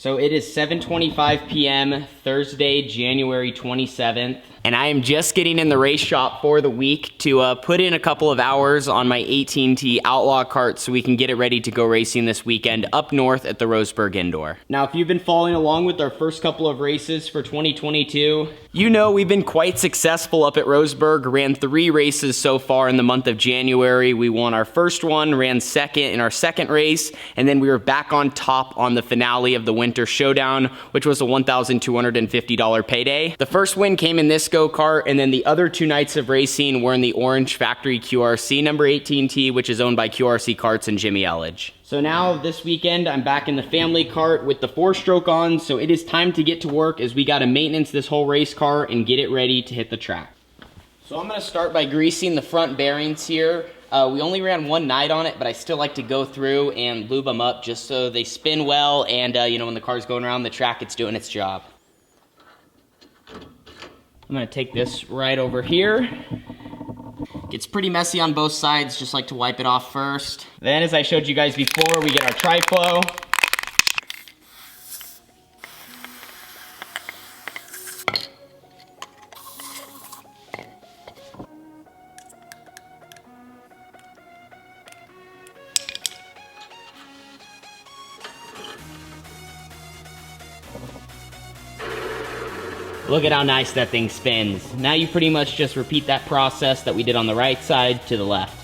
So it is 7:25 p.m. Thursday, January 27th. And I am just getting in the race shop for the week to put in a couple of hours on my 18T Outlaw Kart so we can get it ready to go racing this weekend up north at the Roseburg Indoor. Now, if you've been following along with our first couple of races for 2022, you know we've been quite successful up at Roseburg. Ran 3 races so far in the month of January. We won our first one, ran second in our second race, and then we were back on top on the finale of the Winter Showdown, which was a $1,250 payday. The first win came in this go-kart, and then the other 2 nights of racing were in the Orange Factory QRC number 18T, which is owned by QRC Karts and Jimmy Elledge. So now this weekend, I'm back in the family kart with the 4-stroke on, so it is time to get to work as we gotta maintenance this whole race car and get it ready to hit the track. So I'm gonna start by greasing the front bearings here. We only ran 1 night on it, but I still like to go through and lube them up just so they spin well, and you know, when the car's going around the track, it's doing its job. I'm gonna take this right over here. Gets pretty messy on both sides, just like to wipe it off first. Then, as I showed you guys before, we get our tri-flow. Look at how nice that thing spins. Now you pretty much just repeat that process that we did on the right side to the left.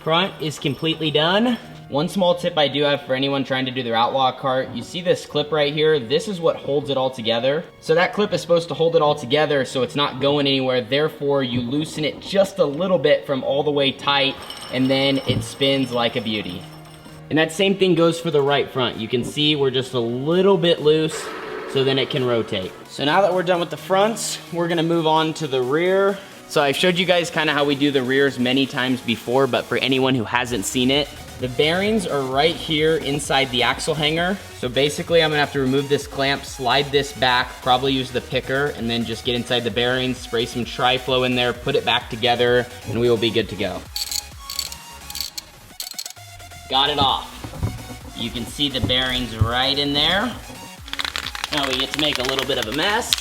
Front is completely done. One small tip I do have for anyone trying to do their Outlaw Kart, you see this clip right here? This is what holds it all together. So that clip is supposed to hold it all together so it's not going anywhere. Therefore, you loosen it just a little bit from all the way tight, and then it spins like a beauty. And that same thing goes for the right front. You can see we're just a little bit loose, so then it can rotate. So now that we're done with the fronts, we're gonna move on to the rear. So I've showed you guys kind of how we do the rears many times before, but for anyone who hasn't seen it, the bearings are right here inside the axle hanger. So basically I'm gonna have to remove this clamp, slide this back, probably use the picker, and then just get inside the bearings, spray some tri-flow in there, put it back together, and we will be good to go. Got it off. You can see the bearings right in there. Now we get to make a little bit of a mess.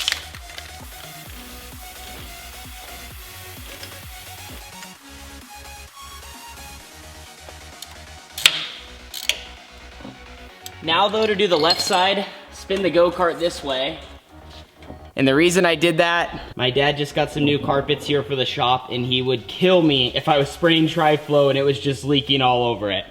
Now though, to do the left side, spin the go-kart this way. And the reason I did that, my dad just got some new carpets here for the shop, and he would kill me if I was spraying tri-flow and it was just leaking all over it.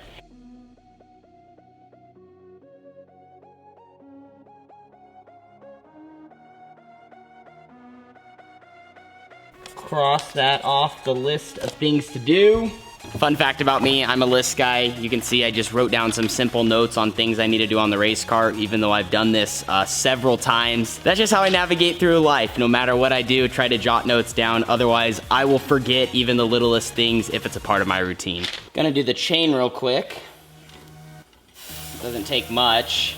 Cross that off the list of things to do. Fun fact about me, I'm a list guy. You can see I just wrote down some simple notes on things I need to do on the race car, even though I've done this several times. That's just how I navigate through life. No matter what I do, try to jot notes down. Otherwise, I will forget even the littlest things if it's a part of my routine. Gonna do the chain real quick. Doesn't take much.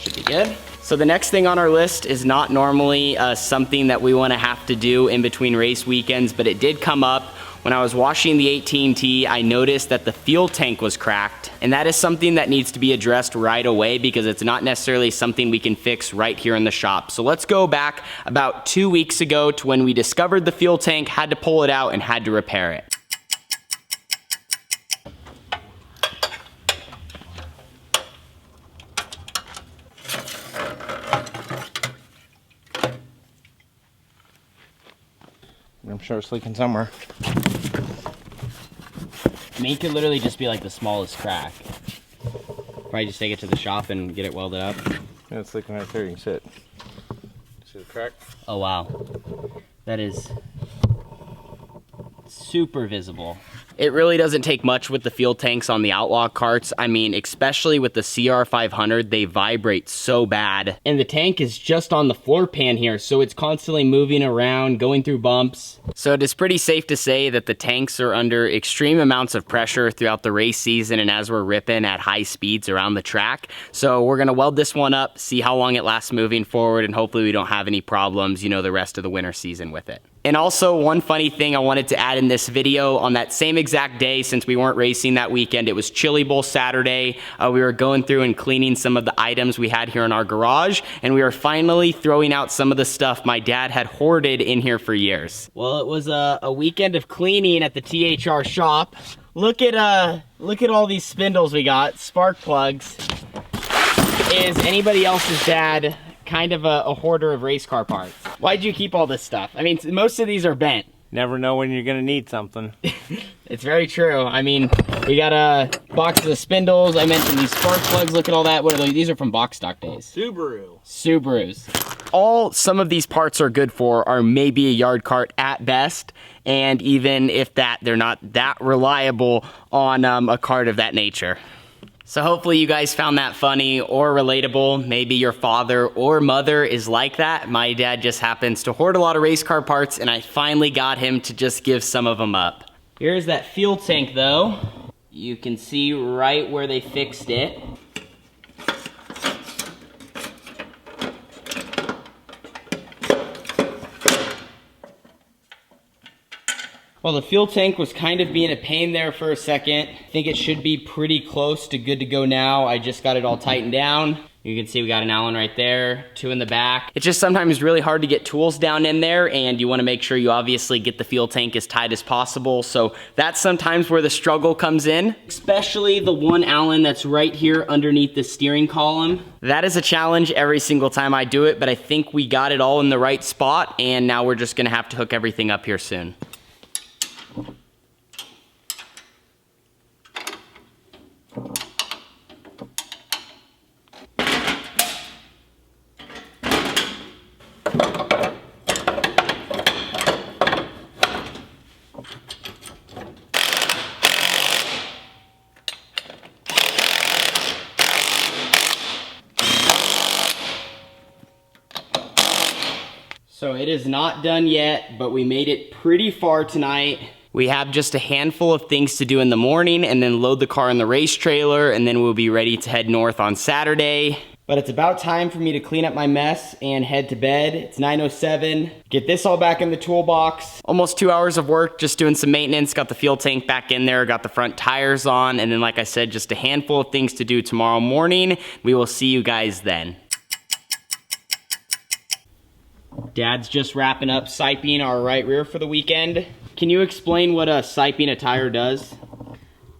Should be good. So the next thing on our list is not normally something that we want to have to do in between race weekends, but it did come up. When I was washing the 18T, I noticed that the fuel tank was cracked, and that is something that needs to be addressed right away because it's not necessarily something we can fix right here in the shop. So let's go back about 2 weeks ago to when we discovered the fuel tank, had to pull it out, and had to repair it. I'm sure it's leaking somewhere. I mean, it could literally just be like the smallest crack. Probably just take it to the shop and get it welded up. Yeah, it's leaking right there. You can see it. See the crack? Oh wow, that is super visible. It really doesn't take much with the fuel tanks on the Outlaw karts. I mean, especially with the CR500, they vibrate so bad. And the tank is just on the floor pan here, so it's constantly moving around, going through bumps. So it is pretty safe to say that the tanks are under extreme amounts of pressure throughout the race season and as we're ripping at high speeds around the track. So we're gonna weld this one up, see how long it lasts moving forward, and hopefully we don't have any problems, you know, the rest of the winter season with it. And also, one funny thing I wanted to add in this video, on that same exact day, since we weren't racing that weekend, it was Chili Bowl Saturday. We were going through and cleaning some of the items we had here in our garage, and we were finally throwing out some of the stuff my dad had hoarded in here for years. Well, it was a weekend of cleaning at the THR shop. Look at all these spindles we got, spark plugs. Is anybody else's dad kind of a hoarder of race car parts? Why'd you keep all this stuff? I mean, most of these are bent. Never know when you're gonna need something. It's very true. I mean, we got a box of spindles. I mentioned these spark plugs. Look at all that. What are those? These are from box stock days. Subarus. All some of these parts are good for are maybe a yard cart at best. And even if that, they're not that reliable on a cart of that nature. So hopefully you guys found that funny or relatable. Maybe your father or mother is like that. My dad just happens to hoard a lot of race car parts, and I finally got him to just give some of them up. Here's that fuel tank though. You can see right where they fixed it. Well, the fuel tank was kind of being a pain there for a second. I think it should be pretty close to good to go now. I just got it all tightened down. You can see we got an Allen right there, 2 in the back. It's just sometimes really hard to get tools down in there, and you want to make sure you obviously get the fuel tank as tight as possible. So that's sometimes where the struggle comes in, especially the one Allen that's right here underneath the steering column. That is a challenge every single time I do it, but I think we got it all in the right spot, and now we're just gonna have to hook everything up here soon. So it is not done yet, but we made it pretty far tonight. We have just a handful of things to do in the morning and then load the car in the race trailer, and then we'll be ready to head north on Saturday. But it's about time for me to clean up my mess and head to bed. It's 9:07. Get this all back in the toolbox. Almost 2 hours of work just doing some maintenance. Got the fuel tank back in there, got the front tires on, and then like I said, just a handful of things to do tomorrow morning. We will see you guys then. Dad's just wrapping up siping our right rear for the weekend. Can you explain what siping a tire does?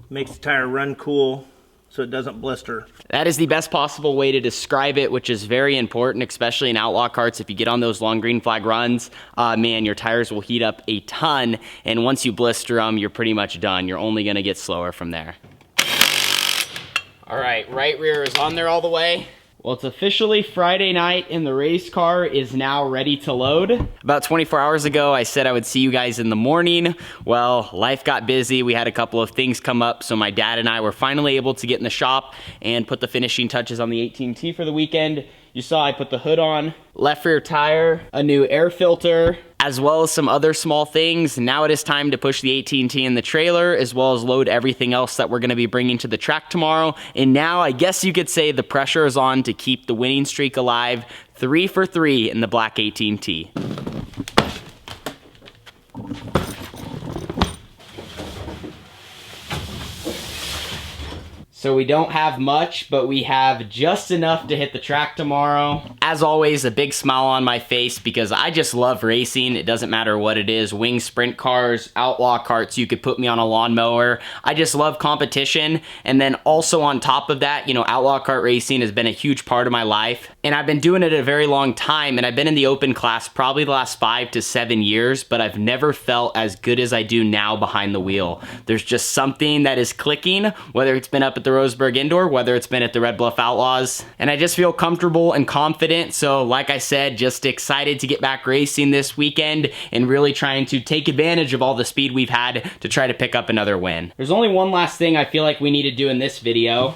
Makes the tire run cool so it doesn't blister. That is the best possible way to describe it, which is very important, especially in outlaw karts. If you get on those long green flag runs, man, your tires will heat up a ton, and once you blister them, you're pretty much done. You're only gonna get slower from there. All right, right rear is on there all the way. Well, it's officially Friday night and the race car is now ready to load. About 24 hours ago, I said I would see you guys in the morning. Well, life got busy. We had a couple of things come up, so my dad and I were finally able to get in the shop and put the finishing touches on the 18T for the weekend. You saw I put the hood on, left rear tire, a new air filter, as well as some other small things. Now it is time to push the 18T in the trailer, as well as load everything else that we're gonna be bringing to the track tomorrow. And now I guess you could say the pressure is on to keep the winning streak alive. 3 for 3 in the black 18T. So we don't have much, but we have just enough to hit the track tomorrow. As always, a big smile on my face because I just love racing. It doesn't matter what it is, wing sprint cars, outlaw karts, you could put me on a lawnmower. I just love competition. And then also on top of that, you know, outlaw kart racing has been a huge part of my life. And I've been doing it a very long time, and I've been in the open class probably the last 5 to 7 years, but I've never felt as good as I do now behind the wheel. There's just something that is clicking, whether it's been up at the the Roseburg Indoor, whether it's been at the Red Bluff Outlaws. And I just feel comfortable and confident. So like I said, just excited to get back racing this weekend and really trying to take advantage of all the speed we've had to try to pick up another win. There's only one last thing I feel like we need to do in this video,